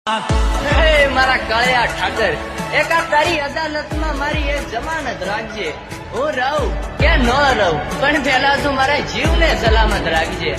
મારા કાળિયા ઠાકર એકા તારી અદાલતમાં મારી એ જમાનત રાખજે. હું રહું કે ન રહું પણ પેલા તું મારા જીવને સલામત રાખજે.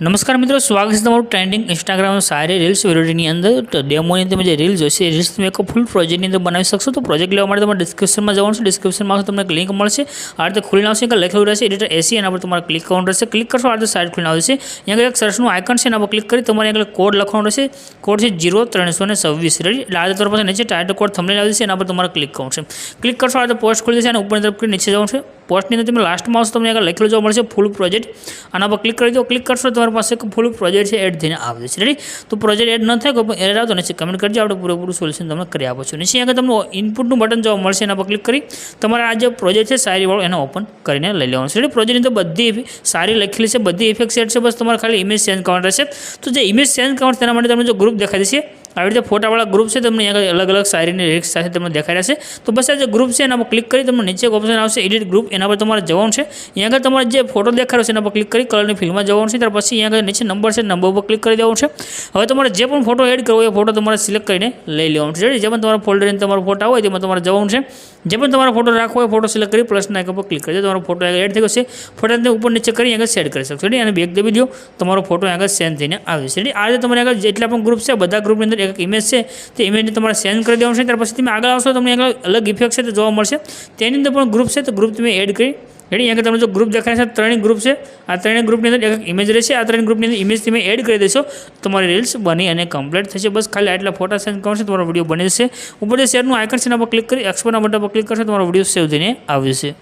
નમસ્કાર મિત્રો, સ્વાગત છે તમારું ટ્રેન્ડિંગ ઇન્સ્ટાગ્રામ સારી રીલ્સ વિડીયોની અંદર. તો ડેમોની તમે જે રીલ જોઈશે એ રીલ્સ તમે એક ફૂલ પ્રોજેક્ટની અંદર બનાવી શકશો. તો પ્રોજેક્ટ લેવા માટે તમારે ડિસ્ક્રિપ્શનમાં જવાનું છે. ડિસ્ક્રિપ્શનમાં તમને એક લિંક મળશે. આ રીતે ખુલીને આવશે, કે લખેલું રહેશે એડિટર એસી, એના પર તમારે ક્લિક કરવાનું રહેશે. ક્લિક કરશો આ રીતે સાઇડ ખુલીને આવશે. અહીંયા એક સર્ચનું આઇકન છે, એના પર ક્લિક કરી તમારે આગળ કોડ લખવાનો રહેશે. કોડ છે 0326. રેડી? એટલે આ રીતે તમારી પાસે નીચે ટાઇટલ કોડ થંબનેલ આવી જશે, એના પર તમારે ક્લિક કરવાનું છે. ક્લિક કરશો આ રીતે પોસ્ટ ખુલી જશે અને ઉપરની તરફ નીચે જવાનું છે. પોસ્ટની અંદર તમે લાસ્ટમાં આવશો, તમને આગળ લખેલું જોવા મળશે ફૂલ પ્રોજેક્ટ. આના પર ક્લિક કરી દો. ક્લિક કરશો તમારી પાસે એક ફૂલ પ્રોજેક્ટ છે એડ થઈને આવે છે. રેડી? તો પ્રોજેક્ટ એડ ન થાય કોઈ એરર આવતો નીચે કમેન્ટ કરજો, આપણે પૂરેપૂરું સોલ્યુશન તમને કરી આપો છો. નીચે આગળ તમને ઇનપુટનું બટન જોવા મળશે, એના પર ક્લિક કરી તમારા આ જે પ્રોજેક્ટ છે શાયરીવાળો એને ઓપન કરીને લઈ લેવાનું છે. રેડી? પ્રોજેક્ટની અંદર બધી સારી લખેલી છે, બધી ઇફેક્ટ સેટ છે. બસ તમારે ખાલી ઇમેજ ચેન્જ કરવાનું રહેશે. તો જે ઇમેજ ચેન્જ કરવાનું તેના માટે તમને જો ગ્રુપ દેખાઈ દેશે, આવી રીતે ફોટાવાળા ગ્રુપ છે, તમને અહીંયા અલગ અલગ શાયરીની લિરિક્સ સાથે તમને દેખાઈ રહેશે. તો બસ આ જે ગ્રુપ છે એના પર ક્લિક કરી તમને નીચે એક ઓપ્શન આવશે એડિટ ગ્રુપ, એના પર તમારે જવાનું છે. અહીંયા આગળ તમારે જે ફોટો દેખાડો છે એના પર ક્લિક કરી કલરની ફિલ્ડમાં જવાનું છે. ત્યાર પછી અહીંયા આગળ નીચે નંબર છે, નંબર પર ક્લિક કરી દેવાનું છે. હવે તમારે જે પણ ફોટો એડ કરવો એ ફોટો તમારે સિલેક્ટ કરીને લઈ લેવાનું છે. જે પણ તમારા ફોલ્ડરની તમારો ફોટા હોય તેમાં તમારે જવાનું છે. જે પણ તમારો ફોટો રાખવો હોય ફોટો સિલેક્ટ કરી પ્લસના આઇકન પર ક્લિક કરી દો. તમારો ફોટો આગળ એડ થઈ ગયો છે. ફોટાને ઉપર નીચે કરી આગળ સેટ કરી શકશો. અને બેક દબી દો, તમારો ફોટો આગળ સેન્ડ થઈને આવે છે. આ રીતે તમારે આગળ જેટલા પણ ગ્રુપ છે બધા ગ્રુપની અંદર એક ઇમેજ છે, તે ઇમેજને તમારે સેન્ડ કરી દેવાનું છે. ત્યાર પછી તમે આગળ આવશો, તમને અલગ ઇફેક્ટ છે તે જોવા મળશે. તેની અંદર પણ ગ્રુપ છે, તો ગ્રુપ તમે એડ કરી રેડી. અહીંયા તમને જો ગ્રુપ દેખાય છે, ત્રણેય ગ્રુપ છે. આ ત્રણેય ગ્રુપની અંદર એક ઇમેજ રહેશે. આ ત્રણ ગ્રુપની અંદર ઇમેજ તમે એડ કરી દેશો, તમારી રીલ્સ બની અને કમ્પ્લીટ થશે. બસ ખાલી આટલા ફોટા સેન્ડ કરશે, તમારો વિડીયો બની જશે. ઉપર જે શેરનું આઇકન છે એના પર ક્લિક કરી એક્સપોર્ટના બટન પર ક્લિક કરશો, તમારો વિડીયો સેવ થઈને આવી જશે.